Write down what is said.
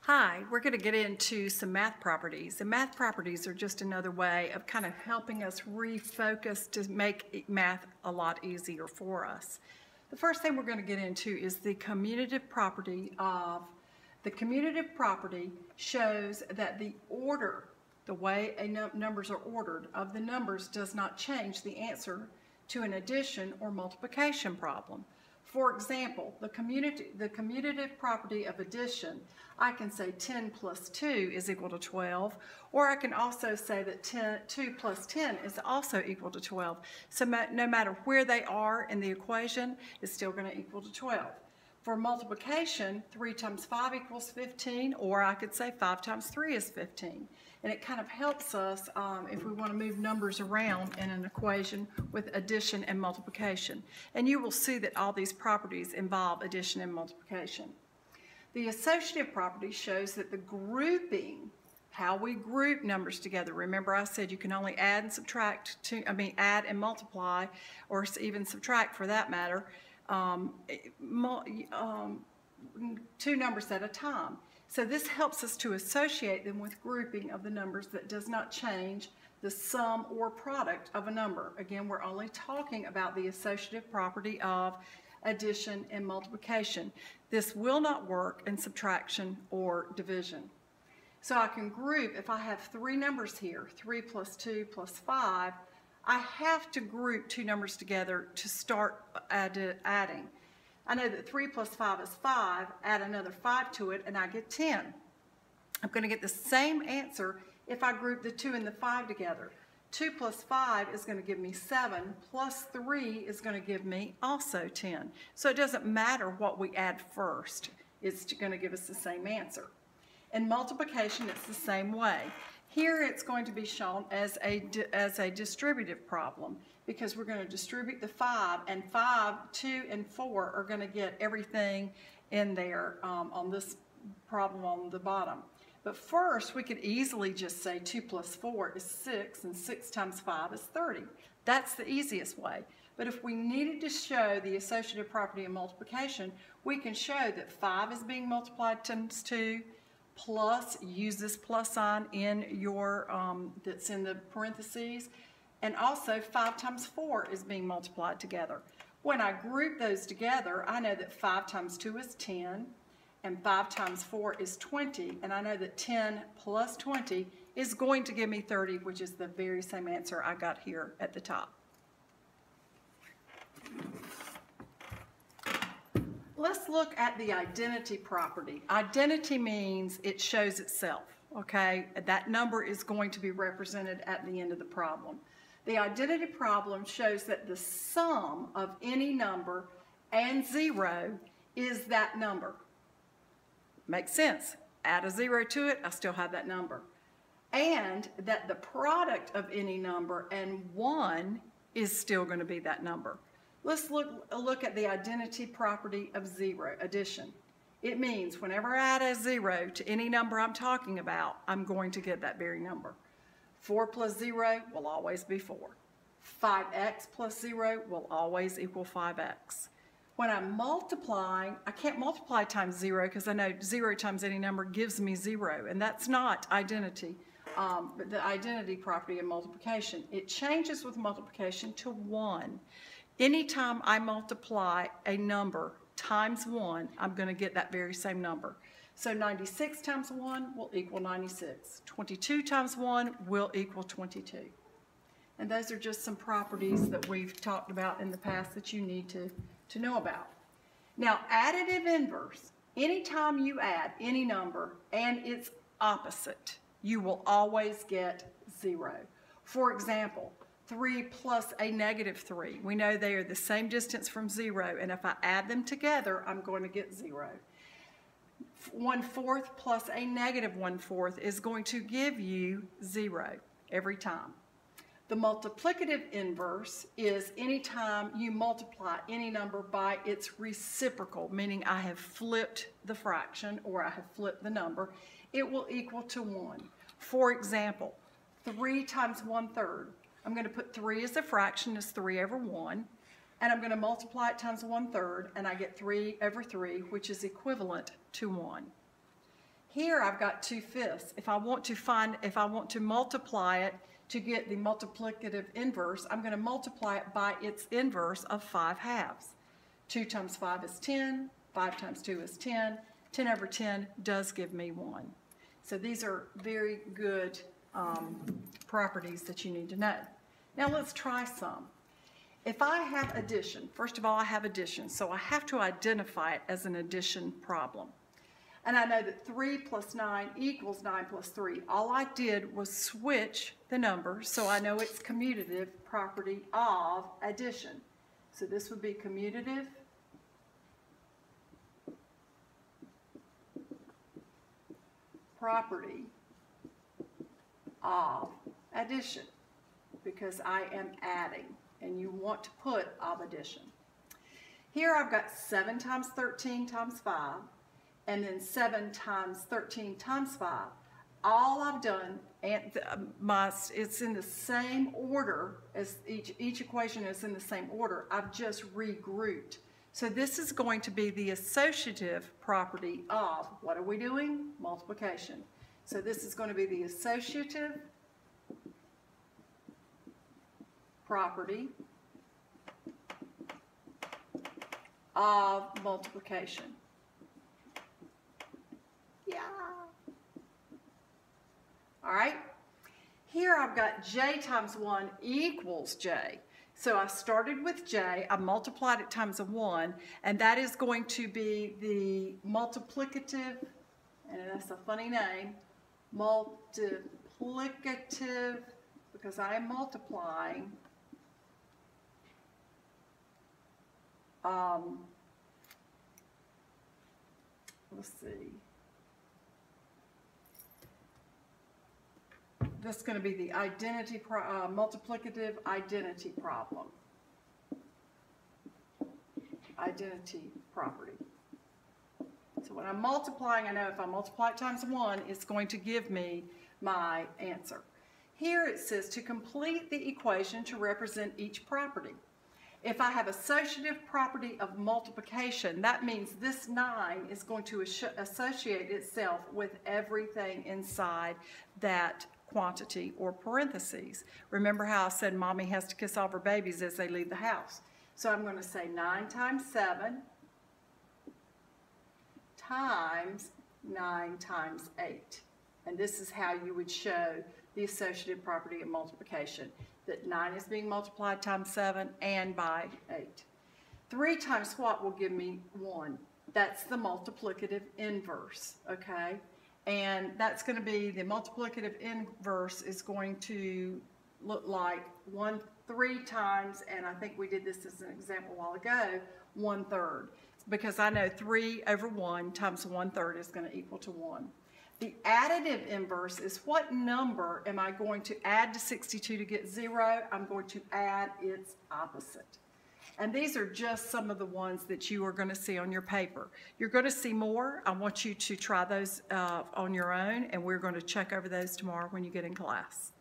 Hi, we're going to get into some math properties. And math properties are just another way of kind of helping us refocus to make math a lot easier for us. The first thing we're going to get into is the commutative property of, the commutative property shows that the order, the way numbers are ordered of the numbers does not change the answer to an addition or multiplication problem. For example, the commutative property of addition, I can say 10 plus 2 is equal to 12, or I can also say that 2 plus 10 is also equal to 12. So no matter where they are in the equation, it's still going to equal to 12. For multiplication, 3 times 5 equals 15, or I could say 5 times 3 is 15. And it kind of helps us if we want to move numbers around in an equation with addition and multiplication. And you will see that all these properties involve addition and multiplication. The associative property shows that the grouping, how we group numbers together. Remember I said you can only add and subtract, add and multiply, or even subtract for that matter, two numbers at a time. So this helps us to associate them with grouping of the numbers that does not change the sum or product of a number. Again, we're only talking about the associative property of addition and multiplication. This will not work in subtraction or division. So I can group, if I have three numbers here, 3 plus 2 plus 5, I have to group two numbers together to start adding. I know that 3 plus 5 is 5, add another 5 to it, and I get 10. I'm going to get the same answer if I group the 2 and the 5 together. 2 plus 5 is going to give me 7, plus 3 is going to give me also 10. So it doesn't matter what we add first, it's going to give us the same answer. In multiplication, it's the same way. Here it's going to be shown as a distributive problem because we're going to distribute the 5, and 5, 2, and 4 are going to get everything in there on this problem on the bottom. But first, we could easily just say 2 plus 4 is 6, and 6 times 5 is 30. That's the easiest way. But if we needed to show the associative property of multiplication, we can show that 5 is being multiplied times 2, plus, use this plus sign in your, that's in the parentheses, and also 5 times 4 is being multiplied together. When I group those together, I know that 5 times 2 is 10, and 5 times 4 is 20, and I know that 10 plus 20 is going to give me 30, which is the very same answer I got here at the top. Let's look at the identity property. Identity means it shows itself, okay? That number is going to be represented at the end of the problem. The identity problem shows that the sum of any number and 0 is that number. Makes sense. Add a 0 to it, I still have that number. And that the product of any number and 1 is still going to be that number. Let's look at the identity property of 0, addition. It means whenever I add a 0 to any number I'm talking about, I'm going to get that very number. 4 plus 0 will always be 4. 5x plus 0 will always equal 5x. When I'm multiplying, I can't multiply times 0 because I know 0 times any number gives me 0, and that's not identity, but the identity property of multiplication. It changes with multiplication to 1. Anytime I multiply a number times 1, I'm going to get that very same number. So 96 times 1 will equal 96. 22 times 1 will equal 22. And those are just some properties that we've talked about in the past that you need to know about. Now, additive inverse. Anytime you add any number and its opposite, you will always get 0. For example, 3 plus a negative 3. We know they are the same distance from 0, and if I add them together, I'm going to get 0. 1/4 plus a negative 1/4 is going to give you 0 every time. The multiplicative inverse is anytime you multiply any number by its reciprocal, meaning I have flipped the fraction or I have flipped the number, it will equal to 1. For example, 3 times 1/3. I'm going to put 3 as a fraction, as 3 over 1, and I'm going to multiply it times 1/3, and I get 3 over 3, which is equivalent to 1. Here I've got 2/5. If I want to multiply it to get the multiplicative inverse, I'm going to multiply it by its inverse of 5/2. 2 times 5 is 10, 5 times 2 is 10. 10 over 10 does give me 1. So these are very good properties that you need to know. Now let's try some. If I have addition, first of all I have addition, so I have to identify it as an addition problem. And I know that 3 plus 9 equals 9 plus 3. All I did was switch the numbers, so I know it's commutative property of addition. So this would be commutative property of addition, because I am adding, and you want to put of addition. Here I've got 7 times 13 times 5, and then 7 times 13 times 5. All I've done, and it's in the same order as each equation is in the same order. I've just regrouped. So this is going to be the associative property of, what are we doing? Multiplication. So this is going to be the associative property of multiplication. Yeah. All right. Here I've got j times 1 equals j. So I started with j, I multiplied it times a 1, and that is going to be the multiplicative, and that's a funny name, multiplicative, because I am multiplying let's see. This is going to be the multiplicative identity problem. Identity property. So when I'm multiplying, I know if I multiply it times 1, it's going to give me my answer. Here it says to complete the equation to represent each property. If I have associative property of multiplication, that means this 9 is going to associate itself with everything inside that quantity or parentheses. Remember how I said mommy has to kiss all of her babies as they leave the house. So I'm going to say 9 times 7 times 9 times 8. And this is how you would show the associative property of multiplication, that 9 is being multiplied times 7 and by 8. 3 times what will give me 1? That's the multiplicative inverse, okay? And that's going to be, the multiplicative inverse is going to look like 3 times, and I think we did this as an example a while ago, 1/3. Because I know 3 over 1 times 1/3 is going to equal to 1. The additive inverse is what number am I going to add to 62 to get 0? I'm going to add its opposite. And these are just some of the ones that you are going to see on your paper. You're going to see more. I want you to try those on your own, and we're going to check over those tomorrow when you get in class.